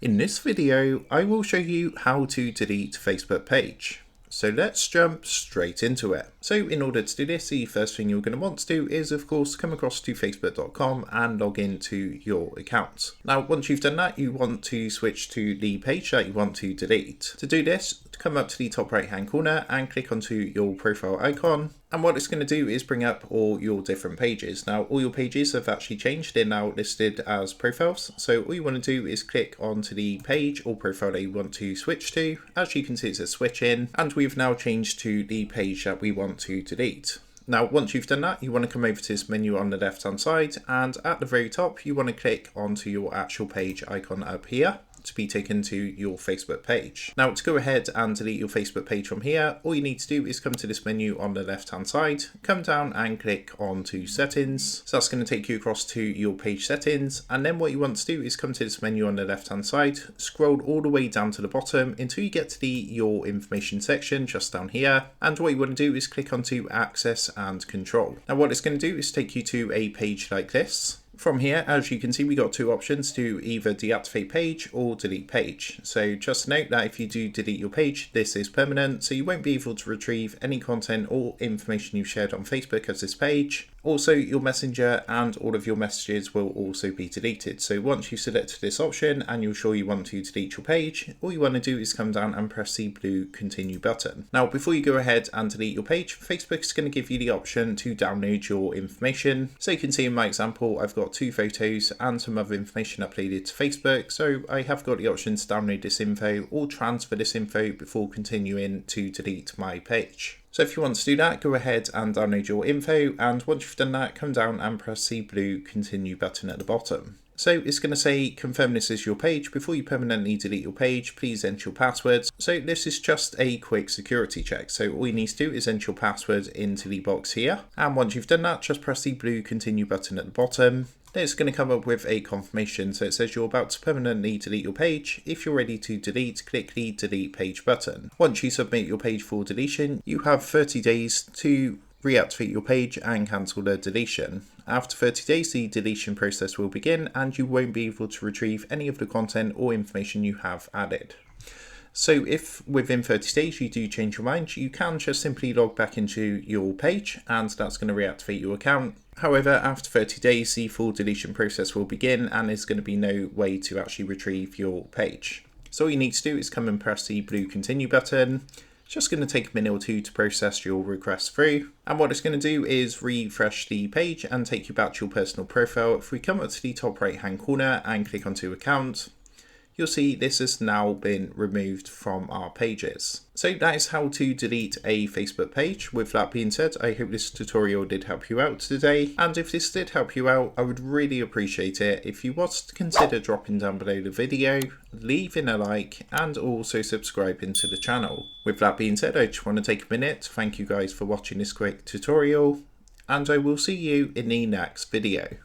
In this video, I will show you how to delete a Facebook page. So let's jump straight into it. So in order to do this, the first thing you're going to want to do is of course come across to facebook.com and log into your account. Now once you've done that, you want to switch to the page that you want to delete. To do this, come up to the top right hand corner and click onto your profile icon. And what it's going to do is bring up all your different pages. Now all your pages have actually changed, they're now listed as profiles. So all you want to do is click onto the page or profile that you want to switch to. As you can see, it says switch in, and we've now changed to the page that we want to delete. Now once you've done that, you want to come over to this menu on the left hand side, and at the very top you want to click onto your actual page icon up here to be taken to your Facebook page. Now to go ahead and delete your Facebook page from here, all you need to do is come to this menu on the left hand side, come down and click on to settings. So that's going to take you across to your page settings, and then what you want to do is come to this menu on the left hand side, scroll all the way down to the bottom until you get to the your information section just down here, and what you want to do is click onto access and control. Now what it's going to do is take you to a page like this. From here, as you can see, we got two options to either deactivate page or delete page. So just note that if you do delete your page, this is permanent, so you won't be able to retrieve any content or information you've shared on Facebook as this page. Also, your messenger and all of your messages will also be deleted. So once you select this option and you're sure you want to delete your page, all you want to do is come down and press the blue continue button. Now, before you go ahead and delete your page, Facebook is going to give you the option to download your information. So you can see in my example, I've got 2 photos and some other information uploaded to Facebook. So I have got the option to download this info or transfer this info before continuing to delete my page. So if you want to do that, go ahead and download your info, and once you've done that, come down and press the blue continue button at the bottom. So it's going to say confirm this is your page. Before you permanently delete your page, please enter your passwords. So this is just a quick security check. So all you need to do is enter your password into the box here. And once you've done that, just press the blue continue button at the bottom. Then it's going to come up with a confirmation. So it says you're about to permanently delete your page. If you're ready to delete, click the delete page button. Once you submit your page for deletion, you have 30 days to reactivate your page and cancel the deletion. After 30 days, the deletion process will begin and you won't be able to retrieve any of the content or information you have added. So if within 30 days you do change your mind, you can just simply log back into your page and that's going to reactivate your account. However, after 30 days, the full deletion process will begin and there's going to be no way to actually retrieve your page. So all you need to do is come and press the blue continue button. It's just going to take a minute or two to process your request through. And what it's going to do is refresh the page and take you back to your personal profile. If we come up to the top right hand corner and click onto account, you'll see this has now been removed from our pages. So that is how to delete a Facebook page. With that being said, I hope this tutorial did help you out today. And if this did help you out, I would really appreciate it if you was to consider dropping down below the video, leaving a like, and also subscribing to the channel. With that being said, I just want to take a minute to thank you guys for watching this quick tutorial, and I will see you in the next video.